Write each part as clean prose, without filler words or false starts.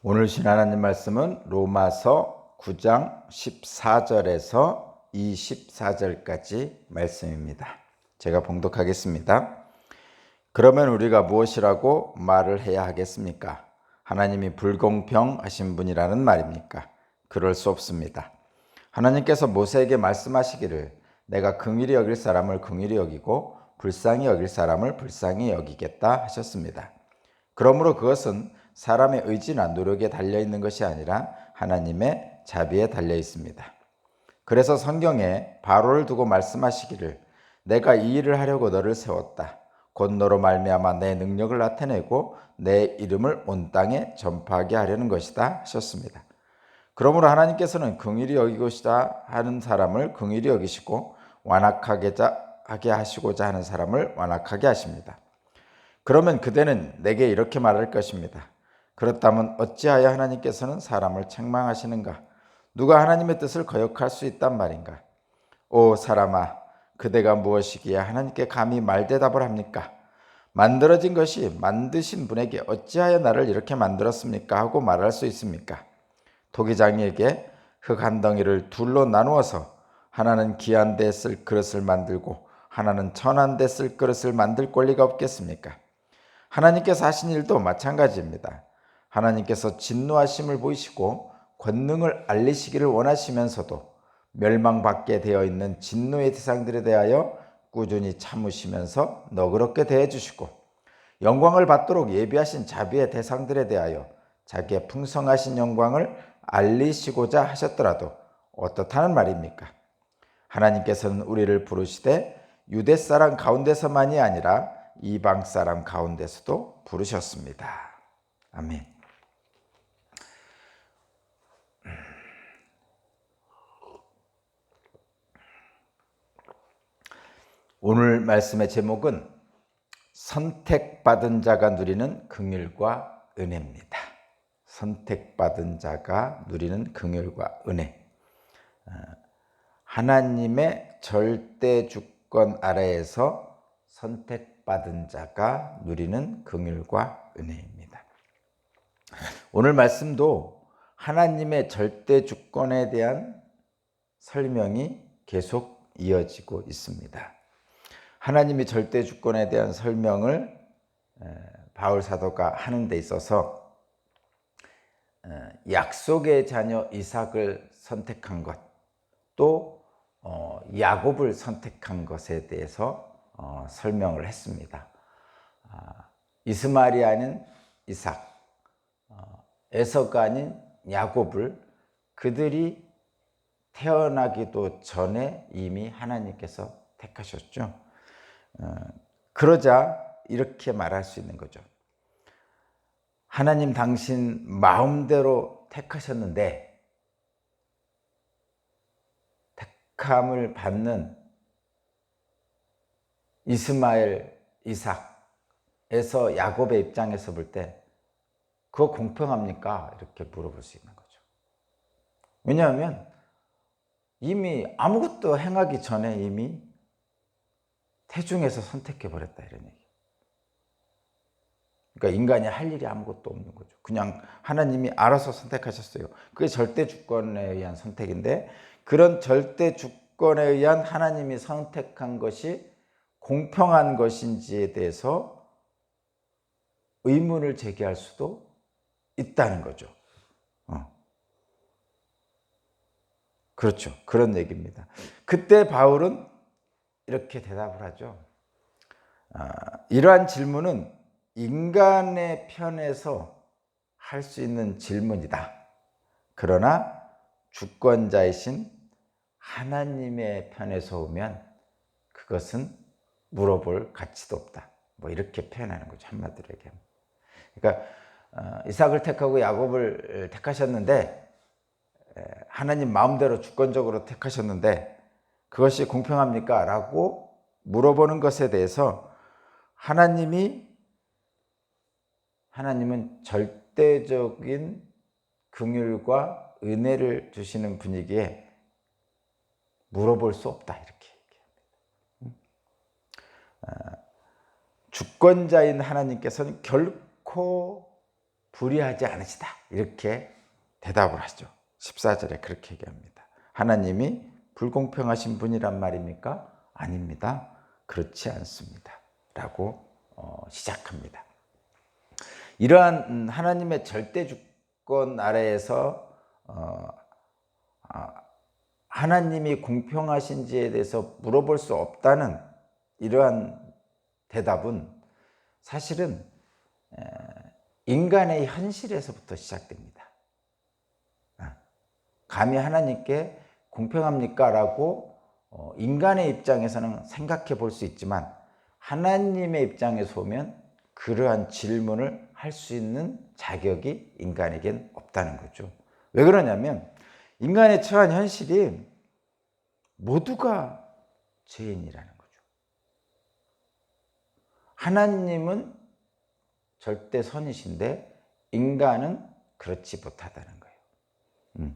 오늘 신 하나님 말씀은 로마서 9장 14절에서 24절까지 말씀입니다. 제가 봉독하겠습니다. 그러면 우리가 무엇이라고 말을 해야 하겠습니까? 하나님이 불공평하신 분이라는 말입니까? 그럴 수 없습니다. 하나님께서 모세에게 말씀하시기를 내가 긍휼히 여길 사람을 긍휼히 여기고 불쌍히 여길 사람을 불쌍히 여기겠다 하셨습니다. 그러므로 그것은 사람의 의지나 노력에 달려있는 것이 아니라 하나님의 자비에 달려 있습니다. 그래서 성경에 바로를 두고 말씀하시기를 내가 이 일을 하려고 너를 세웠다. 곧 너로 말미암아 내 능력을 나타내고 내 이름을 온 땅에 전파하게 하려는 것이다 하셨습니다. 그러므로 하나님께서는 긍휼히 여기고자 하는 사람을 긍휼히 여기시고 완악하게 하시고자 하는 사람을 완악하게 하십니다. 그러면 그대는 내게 이렇게 말할 것입니다. 그렇다면 어찌하여 하나님께서는 사람을 책망하시는가? 누가 하나님의 뜻을 거역할 수 있단 말인가? 오 사람아, 그대가 무엇이기에 하나님께 감히 말대답을 합니까? 만들어진 것이 만드신 분에게 어찌하여 나를 이렇게 만들었습니까? 하고 말할 수 있습니까? 토기장이에게 흙 한 덩이를 둘로 나누어서 하나는 귀한 데 쓸 그릇을 만들고 하나는 천한 데 쓸 그릇을 만들 권리가 없겠습니까? 하나님께서 하신 일도 마찬가지입니다. 하나님께서 진노하심을 보이시고 권능을 알리시기를 원하시면서도 멸망받게 되어 있는 진노의 대상들에 대하여 꾸준히 참으시면서 너그럽게 대해주시고 영광을 받도록 예비하신 자비의 대상들에 대하여 자기의 풍성하신 영광을 알리시고자 하셨더라도 어떻다는 말입니까? 하나님께서는 우리를 부르시되 유대 사람 가운데서만이 아니라 이방 사람 가운데서도 부르셨습니다. 아멘. 오늘 말씀의 제목은 선택받은 자가 누리는 긍휼과 은혜입니다. 선택받은 자가 누리는 긍휼과 은혜. 하나님의 절대 주권 아래에서 선택받은 자가 누리는 긍휼과 은혜입니다. 오늘 말씀도 하나님의 절대 주권에 대한 설명이 계속 이어지고 있습니다. 하나님의 절대 주권에 대한 설명을 바울 사도가 하는 데 있어서 약속의 자녀 이삭을 선택한 것, 또 야곱을 선택한 것에 대해서 설명을 했습니다. 이스마엘이 아닌 이삭, 에서가 아닌 야곱을 그들이 태어나기도 전에 이미 하나님께서 택하셨죠. 그러자 이렇게 말할 수 있는 거죠. 하나님 당신 마음대로 택하셨는데 택함을 받는 이스마엘, 이삭에서 야곱의 입장에서 볼 때 그거 공평합니까? 이렇게 물어볼 수 있는 거죠. 왜냐하면 이미 아무것도 행하기 전에 이미 태중에서 선택해버렸다 이런 얘기. 그러니까 인간이 할 일이 아무것도 없는 거죠. 그냥 하나님이 알아서 선택하셨어요. 그게 절대 주권에 의한 선택인데 그런 절대 주권에 의한 하나님이 선택한 것이 공평한 것인지에 대해서 의문을 제기할 수도 있다는 거죠. 그렇죠. 그런 얘기입니다. 그때 바울은 이렇게 대답을 하죠. 이러한 질문은 인간의 편에서 할 수 있는 질문이다. 그러나 주권자이신 하나님의 편에서 오면 그것은 물어볼 가치도 없다. 뭐 이렇게 표현하는 거죠. 한마디로 얘기하면. 그러니까 이삭을 택하고 야곱을 택하셨는데 하나님 마음대로 주권적으로 택하셨는데 그것이 공평합니까? 라고 물어보는 것에 대해서 하나님은 절대적인 긍휼과 은혜를 주시는 분이기에 물어볼 수 없다 이렇게 얘기합니다. 주권자인 하나님께서는 결코 불의하지 않으시다. 이렇게 대답을 하죠. 14절에 그렇게 얘기합니다. 하나님이 불공평하신 분이란 말입니까? 아닙니다. 그렇지 않습니다. 라고 시작합니다. 이러한 하나님의 절대 주권 아래에서 하나님이 공평하신지에 대해서 물어볼 수 없다는 이러한 대답은 사실은 인간의 현실에서부터 시작됩니다. 감히 하나님께 공평합니까? 라고 인간의 입장에서는 생각해 볼 수 있지만 하나님의 입장에서 보면 그러한 질문을 할 수 있는 자격이 인간에겐 없다는 거죠. 왜 그러냐면 인간의 처한 현실이 모두가 죄인이라는 거죠. 하나님은 절대 선이신데 인간은 그렇지 못하다는 거예요.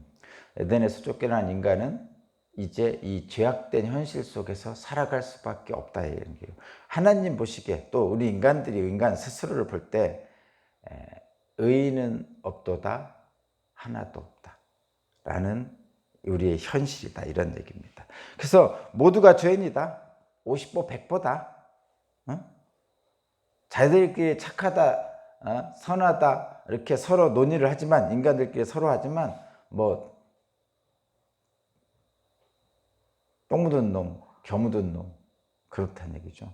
에덴에서 쫓겨난 인간은 이제 이 죄악된 현실 속에서 살아갈 수밖에 없다 이런 거예요. 하나님 보시기에 또 우리 인간들이 인간 스스로를 볼 때 의인은 없도다 하나도 없다 라는 우리의 현실이다 이런 얘기입니다. 그래서 모두가 죄인이다. 50보 100보다 자기들끼리 착하다 선하다 이렇게 서로 논의를 하지만 인간들끼리 서로 하지만 뭐 똥 묻은 놈, 겨 묻은 놈 그렇다는 얘기죠.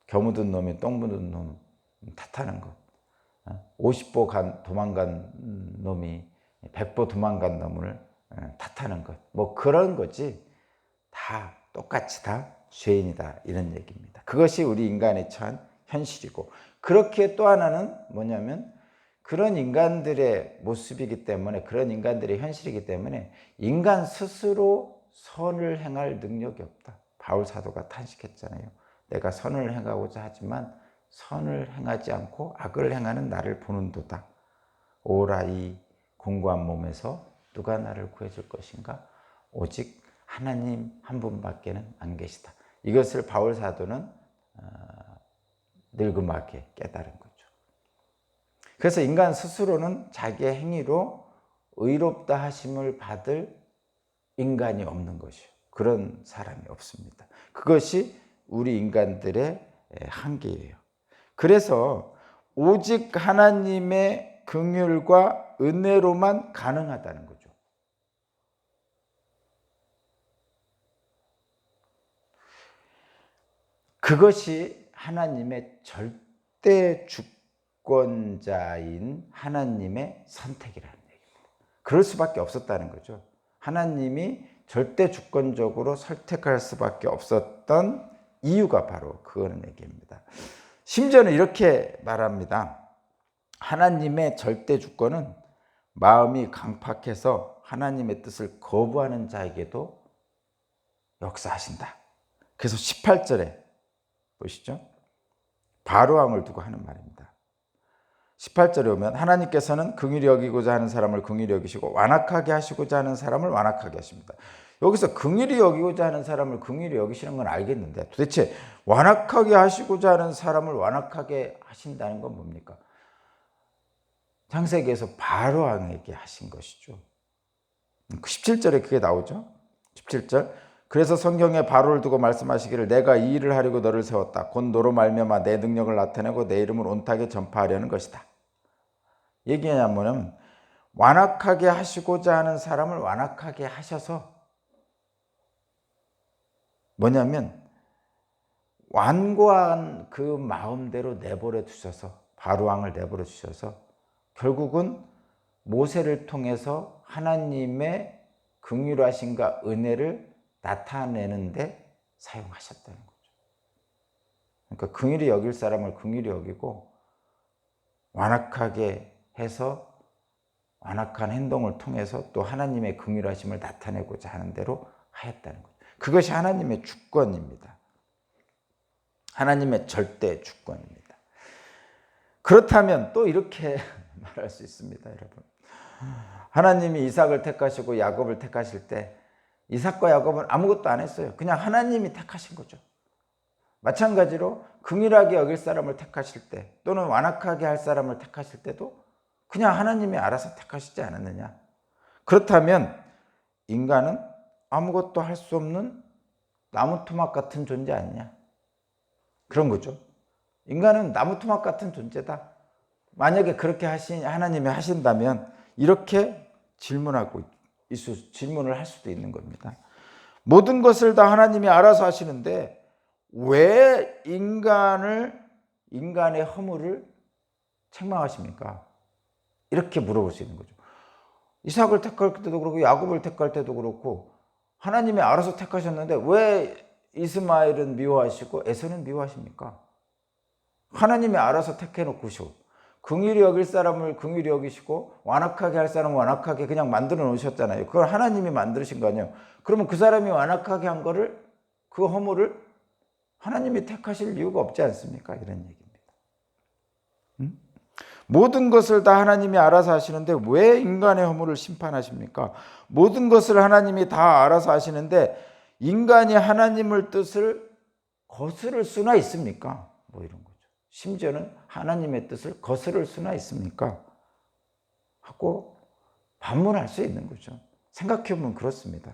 겨 묻은 놈이 똥 묻은 놈 탓하는 것. 50보 도망간 놈이 100보 도망간 놈을 탓하는 것. 뭐 그런 거지. 다 똑같이 다 죄인이다 이런 얘기입니다. 그것이 우리 인간의 처한 현실이고 그렇게 또 하나는 뭐냐면 그런 인간들의 모습이기 때문에 그런 인간들의 현실이기 때문에 인간 스스로 선을 행할 능력이 없다. 바울 사도가 탄식했잖아요. 내가 선을 행하고자 하지만 선을 행하지 않고 악을 행하는 나를 보는도다. 오라 이 공고한 몸에서 누가 나를 구해줄 것인가? 오직 하나님 한 분밖에는 안 계시다. 이것을 바울 사도는 늙음하게 깨달은 거죠. 그래서 인간 스스로는 자기의 행위로 의롭다 하심을 받을 인간이 없는 것이요. 그런 사람이 없습니다. 그것이 우리 인간들의 한계예요. 그래서 오직 하나님의 긍휼과 은혜로만 가능하다는 거죠. 그것이 하나님의 절대 주권자인 하나님의 선택이라는 얘기입니다. 그럴 수밖에 없었다는 거죠. 하나님이 절대 주권적으로 선택할 수밖에 없었던 이유가 바로 그거는 얘기입니다. 심지어는 이렇게 말합니다. 하나님의 절대 주권은 마음이 강팍해서 하나님의 뜻을 거부하는 자에게도 역사하신다. 그래서 18절에 보시죠. 바로왕을 두고 하는 말입니다. 18절에 오면 하나님께서는 긍휼히 여기고자 하는 사람을 긍휼히 여기시고 완악하게 하시고자 하는 사람을 완악하게 하십니다. 여기서 긍휼히 여기고자 하는 사람을 긍휼히 여기시는 건 알겠는데 도대체 완악하게 하시고자 하는 사람을 완악하게 하신다는 건 뭡니까? 창세기에서 바로왕에게 하신 것이죠. 17절에 그게 나오죠. 17절 그래서 성경에 바로를 두고 말씀하시기를 내가 이 일을 하려고 너를 세웠다. 곧 너로 말미암아 내 능력을 나타내고 내 이름을 온탁에 전파하려는 것이다. 얘기냐면 완악하게 하시고자 하는 사람을 완악하게 하셔서 뭐냐면 완고한 그 마음대로 내버려 두셔서 바로왕을 내버려 주셔서 결국은 모세를 통해서 하나님의 긍휼하심과 은혜를 나타내는데 사용하셨다는 거죠. 그러니까 긍휼히 여길 사람을 긍휼히 여기고 완악하게 해서 완악한 행동을 통해서 또 하나님의 긍휼하심을 나타내고자 하는 대로 하였다는 거죠. 그것이 하나님의 주권입니다. 하나님의 절대 주권입니다. 그렇다면 또 이렇게 말할 수 있습니다, 여러분. 하나님이 이삭을 택하시고 야곱을 택하실 때 이삭과 야곱은 아무것도 안 했어요. 그냥 하나님이 택하신 거죠. 마찬가지로 긍휼하게 여길 사람을 택하실 때 또는 완악하게 할 사람을 택하실 때도 그냥 하나님이 알아서 택하시지 않았느냐? 그렇다면 인간은 아무것도 할 수 없는 나무 토막 같은 존재 아니냐? 그런 거죠. 인간은 나무 토막 같은 존재다. 만약에 그렇게 하나님이 하신다면 이렇게 질문을 할 수도 있는 겁니다. 모든 것을 다 하나님이 알아서 하시는데 왜 인간의 허물을 책망하십니까? 이렇게 물어볼 수 있는 거죠. 이삭을 택할 때도 그렇고 야곱을 택할 때도 그렇고 하나님이 알아서 택하셨는데 왜 이스마엘은 미워하시고 에서는 미워하십니까? 하나님이 알아서 택해놓고시고 긍휼히 여길 사람을 긍휼히 여기시고 완악하게 할 사람은 완악하게 그냥 만들어 놓으셨잖아요. 그걸 하나님이 만드신 거 아니에요. 그러면 그 사람이 완악하게 한 거를, 그 허물을 하나님이 택하실 이유가 없지 않습니까? 이런 얘기입니다. 모든 것을 다 하나님이 알아서 하시는데 왜 인간의 허물을 심판하십니까? 모든 것을 하나님이 다 알아서 하시는데 인간이 하나님의 뜻을 거스를 수나 있습니까? 뭐 이런 거죠. 심지어는 하나님의 뜻을 거스를 수나 있습니까? 하고 반문할 수 있는 거죠. 생각해보면 그렇습니다.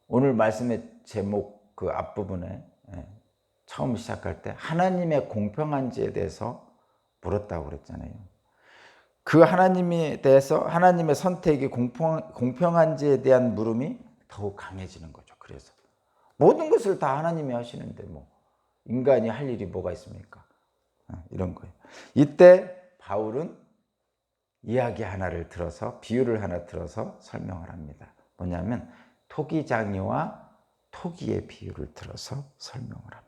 오늘 말씀의 제목 그 앞부분에 처음 시작할 때 하나님의 공평한지에 대해서 물었다고 그랬잖아요. 그 하나님에 대해서 하나님의 선택이 공평한지에 대한 물음이 더욱 강해지는 거죠. 그래서 모든 것을 다 하나님이 하시는데 뭐 인간이 할 일이 뭐가 있습니까? 이런 거예요. 이때 바울은 이야기 하나를 들어서, 비유를 하나 들어서 설명을 합니다. 뭐냐면 토기장이와 토기의 비유를 들어서 설명을 합니다.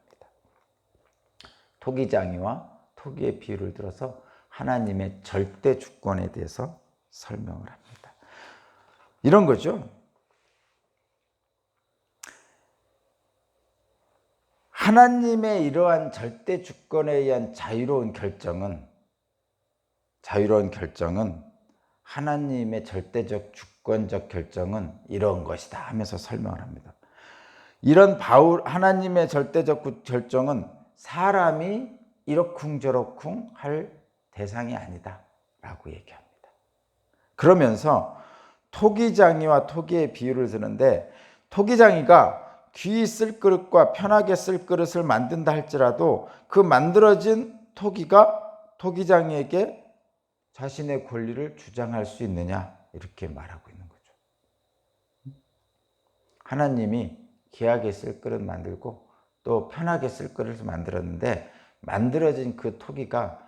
토기장이와 토기의 비유를 들어서 하나님의 절대 주권에 대해서 설명을 합니다. 이런 거죠. 하나님의 이러한 절대 주권에 의한 자유로운 결정은 하나님의 절대적 주권적 결정은 이런 것이다 하면서 설명을 합니다. 이런 하나님의 절대적 결정은 사람이 이러쿵저러쿵 할 대상이 아니다 라고 얘기합니다. 그러면서 토기장이와 토기의 비유를 드는데 토기장이가 귀히 쓸 그릇과 편하게 쓸 그릇을 만든다 할지라도 그 만들어진 토기가 토기장이에게 자신의 권리를 주장할 수 있느냐 이렇게 말하고 있는 거죠. 하나님이 귀하게 쓸 그릇 만들고 또 편하게 쓸 그릇을 만들었는데 만들어진 그 토기가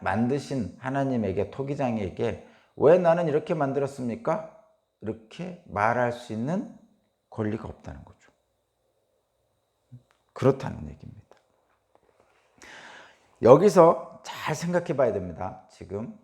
만드신 하나님에게 토기장이에게 왜 나는 이렇게 만들었습니까? 이렇게 말할 수 있는 권리가 없다는 거죠. 그렇다는 얘기입니다. 여기서 잘 생각해 봐야 됩니다. 지금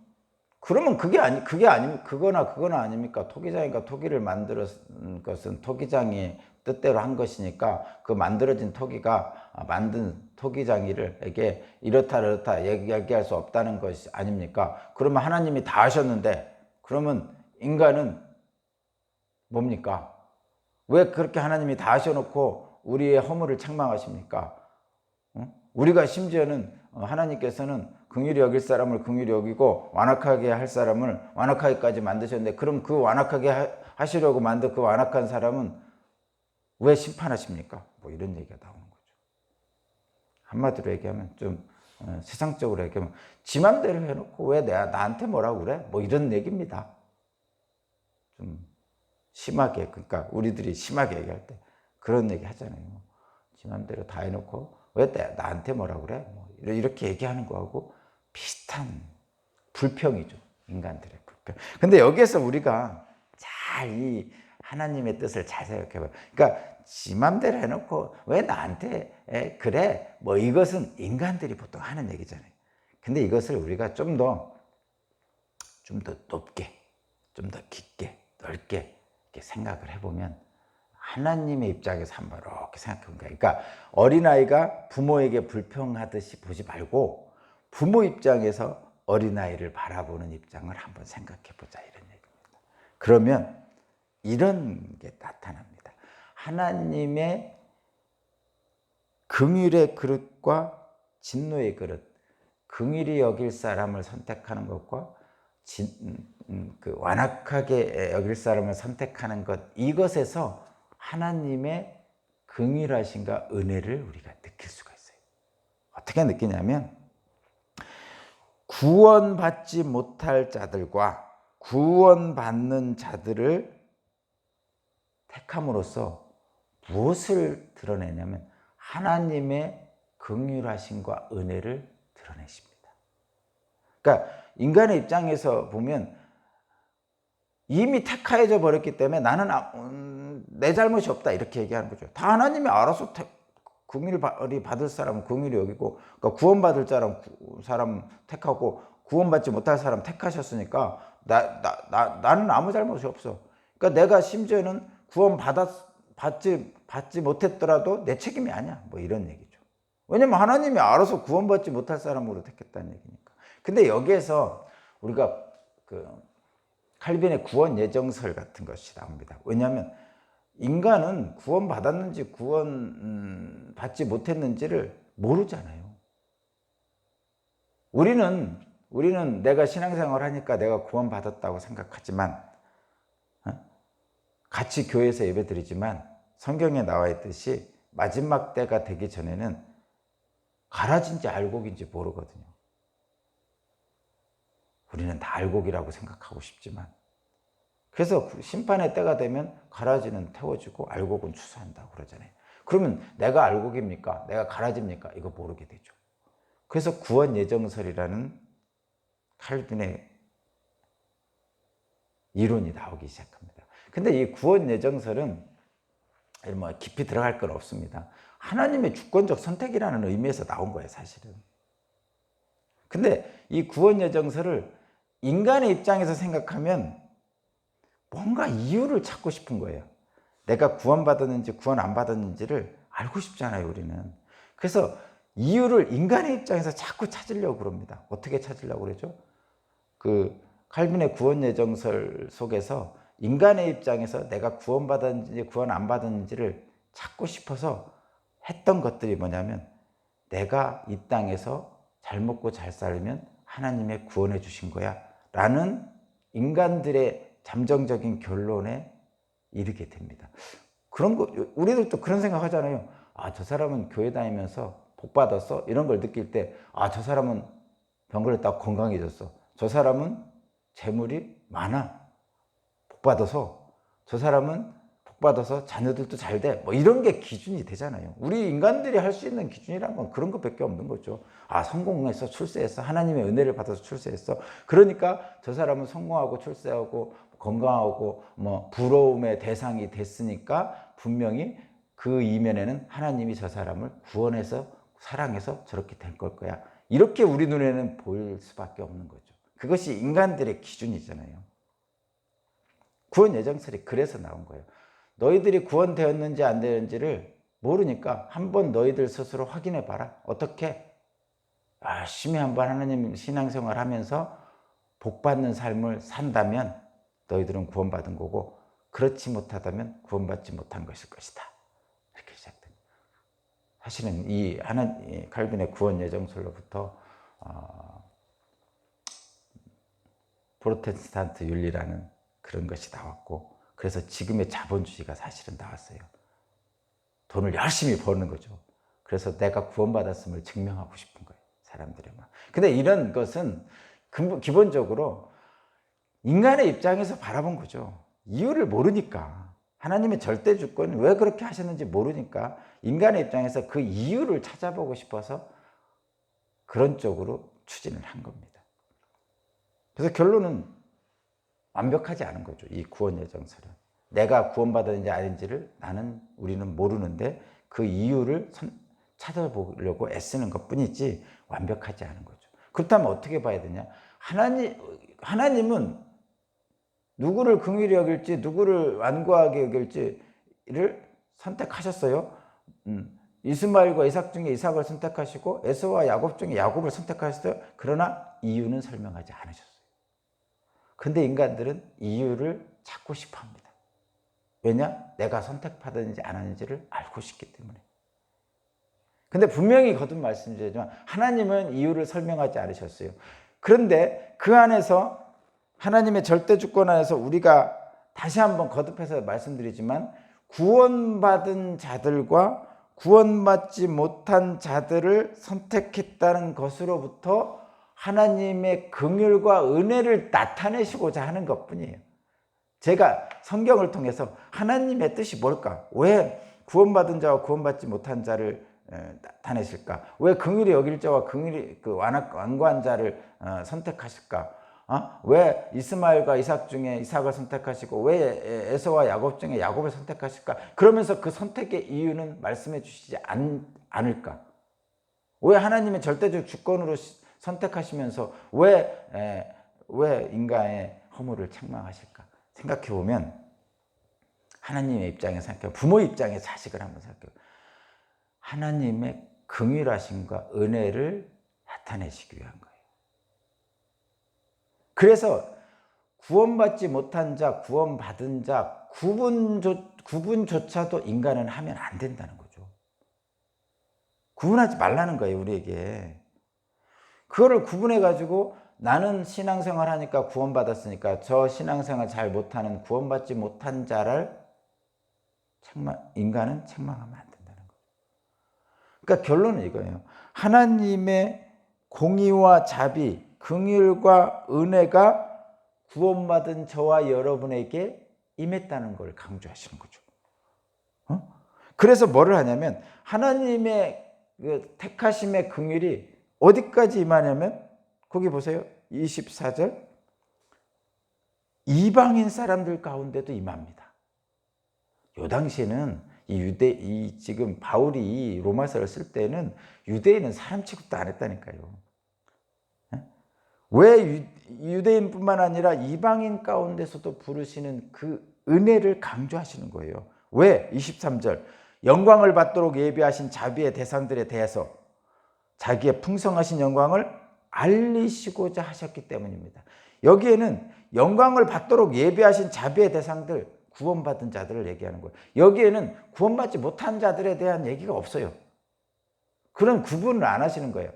그러면 그거나 아닙니까? 토기장이가 토기를 만들었은 것은 토기장이 뜻대로 한 것이니까 그 만들어진 토기가 만든 토기장이에게 이렇다 얘기할 수 없다는 것이 아닙니까? 그러면 하나님이 다 하셨는데 그러면 인간은 뭡니까? 왜 그렇게 하나님이 다 하셔놓고 우리의 허물을 책망하십니까? 우리가 심지어는 하나님께서는 긍휼히 여길 사람을 긍휼히 여기고 완악하게 할 사람을 완악하게까지 만드셨는데 그럼 그 완악하게 하시려고 만든 그 완악한 사람은 왜 심판하십니까? 뭐 이런 얘기가 나오는 거죠. 한마디로 얘기하면 좀 세상적으로 얘기하면 지 맘대로 해놓고 왜 나한테 뭐라고 그래? 뭐 이런 얘기입니다. 좀 심하게, 그러니까 우리들이 심하게 얘기할 때 그런 얘기 하잖아요. 지 맘대로 다 해놓고 왜 나한테 뭐라고 그래? 뭐 이렇게 얘기하는 거하고 비슷한 불평이죠. 인간들의 불평. 근데 여기에서 우리가 잘 이 하나님의 뜻을 잘 생각해 봐요. 그러니까 지 맘대로 해놓고 왜 나한테 그래? 뭐 이것은 인간들이 보통 하는 얘기잖아요. 근데 이것을 우리가 좀 더 높게, 좀 더 깊게, 넓게 이렇게 생각을 해보면 하나님의 입장에서 한번 이렇게 생각해 본 거예요. 그러니까 어린아이가 부모에게 불평하듯이 보지 말고 부모 입장에서 어린아이를 바라보는 입장을 한번 생각해 보자 이런 얘기입니다. 그러면 이런 게 나타납니다. 하나님의 긍휼의 그릇과 진노의 그릇, 긍휼히 여길 사람을 선택하는 것과 완악하게 여길 사람을 선택하는 것, 이것에서 하나님의 긍휼하심과 은혜를 우리가 느낄 수가 있어요. 어떻게 느끼냐면 구원받지 못할 자들과 구원받는 자들을 택함으로써 무엇을 드러내냐면 하나님의 긍휼하심과 은혜를 드러내십니다. 그러니까 인간의 입장에서 보면 이미 택하여져 버렸기 때문에 나는 내 잘못이 없다 이렇게 얘기하는 거죠. 다 하나님이 알아서 긍휼히 받을 사람은 긍휼히 여기고, 그러니까 구원받을 사람 택하고 구원받지 못할 사람 택하셨으니까 나는 아무 잘못이 없어. 그러니까 내가 심지어는 받지 못했더라도 내 책임이 아니야. 뭐 이런 얘기죠. 왜냐면 하나님이 알아서 구원받지 못할 사람으로 택했다는 얘기니까. 근데 여기에서 우리가 칼빈의 구원 예정설 같은 것이 나옵니다. 왜냐하면 인간은 구원받았는지 구원받지 못했는지를 모르잖아요. 우리는 내가 신앙생활을 하니까 내가 구원받았다고 생각하지만, 같이 교회에서 예배드리지만 성경에 나와 있듯이 마지막 때가 되기 전에는 갈아진지 알곡인지 모르거든요. 우리는 다 알곡이라고 생각하고 싶지만, 그래서 심판의 때가 되면 가라지는 태워지고 알곡은 추수한다고 그러잖아요. 그러면 내가 알곡입니까? 내가 가라집니까? 이거 모르게 되죠. 그래서 구원 예정설이라는 칼빈의 이론이 나오기 시작합니다. 근데 이 구원 예정설은 뭐 깊이 들어갈 건 없습니다. 하나님의 주권적 선택이라는 의미에서 나온 거예요, 사실은. 근데 이 구원 예정설을 인간의 입장에서 생각하면 뭔가 이유를 찾고 싶은 거예요. 내가 구원받았는지 구원 안 받았는지를 알고 싶잖아요, 우리는. 그래서 이유를 인간의 입장에서 자꾸 찾으려고 그럽니다. 어떻게 찾으려고 그러죠? 칼빈의 구원 예정설 속에서 인간의 입장에서 내가 구원받았는지 구원 안 받았는지를 찾고 싶어서 했던 것들이 뭐냐면, 내가 이 땅에서 잘 먹고 잘 살면 하나님의 구원해 주신 거야 라는 인간들의 잠정적인 결론에 이르게 됩니다. 우리들도 그런 생각 하잖아요. 저 사람은 교회 다니면서 복 받았어? 이런 걸 느낄 때, 저 사람은 병 걸렸다고 건강해졌어. 저 사람은 재물이 많아. 복 받아서. 저 사람은 복 받아서 자녀들도 잘 돼. 뭐 이런 게 기준이 되잖아요. 우리 인간들이 할 수 있는 기준이란 건 그런 것밖에 없는 거죠. 성공했어, 출세했어, 하나님의 은혜를 받아서 출세했어. 그러니까 저 사람은 성공하고 출세하고 건강하고 뭐 부러움의 대상이 됐으니까 분명히 그 이면에는 하나님이 저 사람을 구원해서 사랑해서 저렇게 될 걸 거야. 이렇게 우리 눈에는 보일 수밖에 없는 거죠. 그것이 인간들의 기준이잖아요. 구원 예정설이 그래서 나온 거예요. 너희들이 구원되었는지 안 되었는지를 모르니까 한번 너희들 스스로 확인해 봐라. 어떻게? 열심히 한번 하나님 신앙생활 하면서 복받는 삶을 산다면 너희들은 구원받은 거고, 그렇지 못하다면 구원받지 못한 것일 것이다. 이렇게 시작됩니다. 사실은 이 칼빈의 구원 예정설로부터 프로테스탄트 윤리라는 그런 것이 나왔고, 그래서 지금의 자본주의가 사실은 나왔어요. 돈을 열심히 버는 거죠. 그래서 내가 구원받았음을 증명하고 싶은 거예요, 사람들의 막. 근데 이런 것은 기본적으로 인간의 입장에서 바라본 거죠. 이유를 모르니까. 하나님의 절대 주권 왜 그렇게 하셨는지 모르니까 인간의 입장에서 그 이유를 찾아보고 싶어서 그런 쪽으로 추진을 한 겁니다. 그래서 결론은 완벽하지 않은 거죠, 이 구원 예정설은. 내가 구원받았는지 아닌지를 우리는 모르는데 그 이유를 찾아보려고 애쓰는 것 뿐이지 완벽하지 않은 거죠. 그렇다면 어떻게 봐야 되냐? 하나님은 누구를 긍휼히 여길지 누구를 완고하게 여길지를 선택하셨어요. 이스마엘과 이삭 중에 이삭을 선택하시고 에서와 야곱 중에 야곱을 선택하셨어요. 그러나 이유는 설명하지 않으셨어요. 근데 인간들은 이유를 찾고 싶어 합니다. 왜냐? 내가 선택받았는지 안 하는지를 알고 싶기 때문에. 근데 분명히 거듭 말씀드리지만 하나님은 이유를 설명하지 않으셨어요. 그런데 그 안에서 하나님의 절대 주권 안에서 우리가 다시 한번 거듭해서 말씀드리지만 구원받은 자들과 구원받지 못한 자들을 선택했다는 것으로부터 하나님의 긍휼과 은혜를 나타내시고자 하는 것뿐이에요. 제가 성경을 통해서 하나님의 뜻이 뭘까? 왜 구원받은 자와 구원받지 못한 자를 나타내실까? 왜 긍휼히 여길 자와 긍휼히 완고한 자를 선택하실까? 왜 이스마엘과 이삭 중에 이삭을 선택하시고 왜 에서와 야곱 중에 야곱을 선택하실까? 그러면서 그 선택의 이유는 말씀해 주시지 않을까? 왜 하나님의 절대적 주권으로 선택하시면서 왜 인간의 허물을 책망하실까? 생각해 보면 하나님의 입장에서 생각해, 부모 입장에서 자식을 한번 생각해. 하나님의 긍휼하심과 은혜를 나타내시기 위한 거예요. 그래서 구원받지 못한 자, 구원받은 자 구분조차도 인간은 하면 안 된다는 거죠. 구분하지 말라는 거예요, 우리에게. 그거를 구분해가지고 나는 신앙생활 하니까 구원받았으니까 저 신앙생활 잘 못하는 구원받지 못한 자를 인간은 책망하면 안 된다는 거죠. 그러니까 결론은 이거예요. 하나님의 공의와 자비, 긍휼과 은혜가 구원받은 저와 여러분에게 임했다는 걸 강조하시는 거죠. 그래서 뭐를 하냐면 하나님의 그 택하심의 긍휼이 어디까지 임하냐면 거기 보세요. 24절 이방인 사람들 가운데도 임합니다. 요 당시에는 지금 바울이 로마서를 쓸 때는 유대인은 사람 취급도 안 했다니까요. 왜 유대인뿐만 아니라 이방인 가운데서도 부르시는 그 은혜를 강조하시는 거예요. 왜? 23절 영광을 받도록 예비하신 자비의 대상들에 대해서 자기의 풍성하신 영광을 알리시고자 하셨기 때문입니다. 여기에는 영광을 받도록 예비하신 자비의 대상들, 구원받은 자들을 얘기하는 거예요. 여기에는 구원받지 못한 자들에 대한 얘기가 없어요. 그런 구분을 안 하시는 거예요.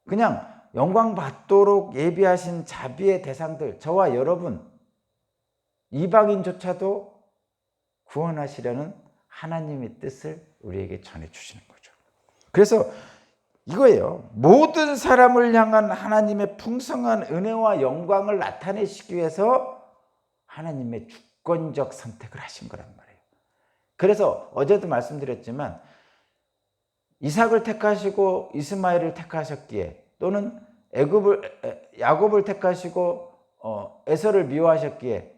그냥 영광 받도록 예비하신 자비의 대상들, 저와 여러분, 이방인조차도 구원하시려는 하나님의 뜻을 우리에게 전해주시는 거죠. 그래서 이거예요. 모든 사람을 향한 하나님의 풍성한 은혜와 영광을 나타내시기 위해서 하나님의 주권적 선택을 하신 거란 말이에요. 그래서 어제도 말씀드렸지만 이삭을 택하시고 이스마엘을 택하셨기에 또는 야곱을 택하시고 에서를 미워하셨기에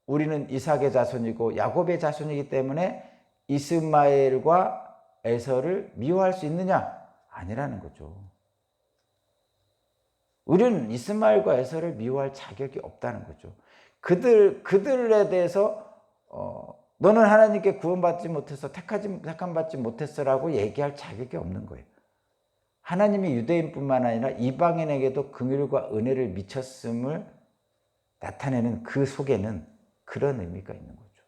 우리는 이삭의 자손이고 야곱의 자손이기 때문에 이스마엘과 에서를 미워할 수 있느냐? 아니라는 거죠. 우리는 이스마엘과 에서를 미워할 자격이 없다는 거죠. 그들에 대해서 너는 하나님께 구원받지 못해서 택함받지 못했어라고 얘기할 자격이 없는 거예요. 하나님이 유대인뿐만 아니라 이방인에게도 긍휼과 은혜를 미쳤음을 나타내는 그 속에는 그런 의미가 있는 거죠.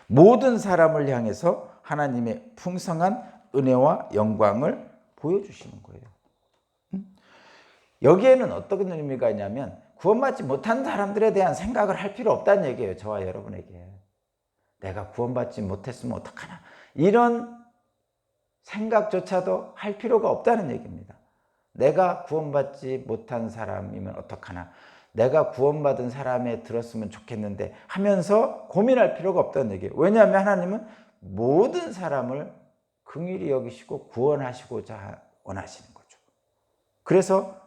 모든 사람을 향해서 하나님의 풍성한 은혜와 영광을 보여주시는 거예요. 여기에는 어떤 의미가 있냐면 구원받지 못한 사람들에 대한 생각을 할 필요 없다는 얘기예요. 저와 여러분에게. 내가 구원받지 못했으면 어떡하나. 이런 생각조차도 할 필요가 없다는 얘기입니다. 내가 구원받지 못한 사람이면 어떡하나. 내가 구원받은 사람에 들었으면 좋겠는데 하면서 고민할 필요가 없다는 얘기예요. 왜냐하면 하나님은 모든 사람을 긍휼히 여기시고 구원하시고자 원하시는 거죠. 그래서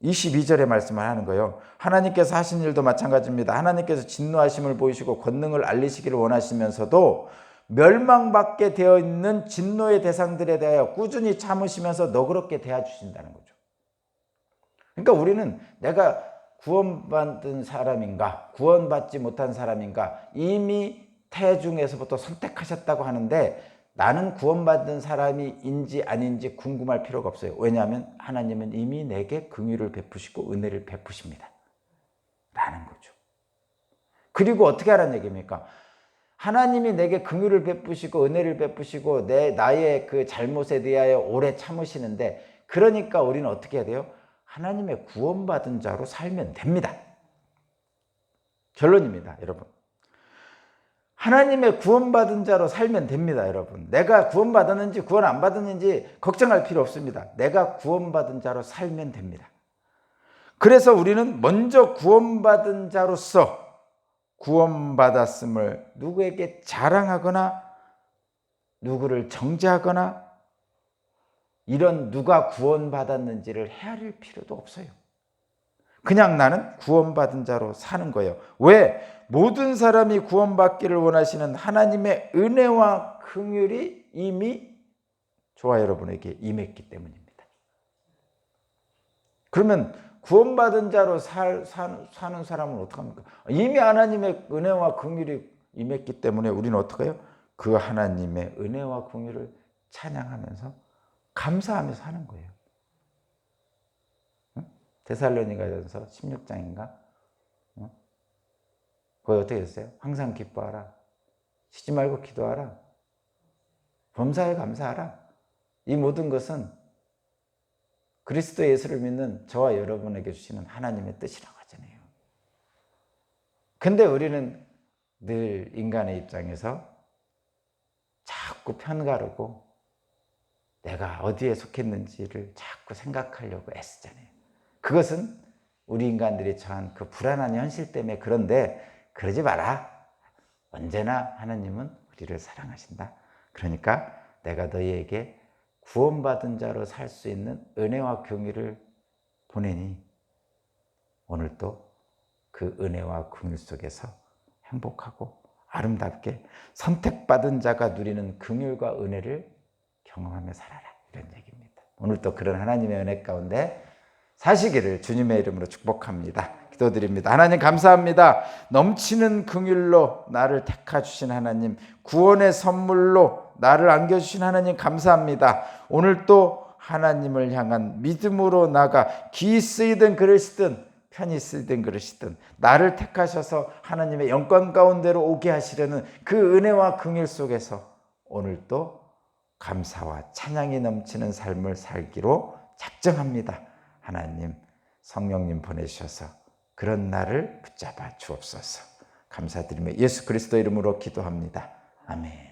22절의 말씀을 하는 거예요. 하나님께서 하신 일도 마찬가지입니다. 하나님께서 진노하심을 보이시고 권능을 알리시기를 원하시면서도 멸망받게 되어 있는 진노의 대상들에 대하여 꾸준히 참으시면서 너그럽게 대해주신다는 거죠. 그러니까 우리는 내가 구원받은 사람인가 구원받지 못한 사람인가 이미 태중에서부터 선택하셨다고 하는데 나는 구원받은 사람인지 아닌지 궁금할 필요가 없어요. 왜냐하면 하나님은 이미 내게 긍휼을 베푸시고 은혜를 베푸십니다. 라는 거죠. 그리고 어떻게 하라는 얘기입니까? 하나님이 내게 긍휼을 베푸시고 은혜를 베푸시고 나의 그 잘못에 대하여 오래 참으시는데, 그러니까 우리는 어떻게 해야 돼요? 하나님의 구원받은 자로 살면 됩니다. 결론입니다, 여러분. 하나님의 구원받은 자로 살면 됩니다, 여러분. 내가 구원받았는지 구원 안 받았는지 걱정할 필요 없습니다. 내가 구원받은 자로 살면 됩니다. 그래서 우리는 먼저 구원받은 자로서 구원받았음을 누구에게 자랑하거나 누구를 정죄하거나 이런 누가 구원받았는지를 헤아릴 필요도 없어요. 그냥 나는 구원받은 자로 사는 거예요. 왜? 모든 사람이 구원받기를 원하시는 하나님의 은혜와 긍휼이 이미 저와 여러분에게 임했기 때문입니다. 그러면 구원받은 자로 사는 사람은 어떡합니까? 이미 하나님의 은혜와 긍휼이 임했기 때문에 우리는 어떻게 해요? 그 하나님의 은혜와 긍휼을 찬양하면서 감사하면서 하는 거예요. 데살로니가전서 16장인가? 거기 어떻게 했어요? 항상 기뻐하라. 쉬지 말고 기도하라. 범사에 감사하라. 이 모든 것은 그리스도 예수를 믿는 저와 여러분에게 주시는 하나님의 뜻이라고 하잖아요. 근데 우리는 늘 인간의 입장에서 자꾸 편가르고 내가 어디에 속했는지를 자꾸 생각하려고 애쓰잖아요. 그것은 우리 인간들이 처한 그 불안한 현실 때문에 그런데 그러지 마라. 언제나 하나님은 우리를 사랑하신다. 그러니까 내가 너희에게 구원받은 자로 살 수 있는 은혜와 긍휼을 보내니 오늘도 그 은혜와 긍휼 속에서 행복하고 아름답게 선택받은 자가 누리는 긍휼과 은혜를 경험하며 살아라. 이런 얘기입니다. 오늘도 그런 하나님의 은혜 가운데 사시기를 주님의 이름으로 축복합니다. 기도드립니다. 하나님 감사합니다. 넘치는 긍휼로 나를 택하주신 하나님, 구원의 선물로 나를 안겨주신 하나님 감사합니다. 오늘 또 하나님을 향한 믿음으로 나가 기 쓰이든 그릇이든 편히 쓰이든 그릇이든 나를 택하셔서 하나님의 영광 가운데로 오게 하시려는 그 은혜와 긍휼 속에서 오늘 또 감사와 찬양이 넘치는 삶을 살기로 작정합니다. 하나님, 성령님 보내주셔서 그런 날을 붙잡아 주옵소서. 감사드리며 예수 그리스도 이름으로 기도합니다. 아멘.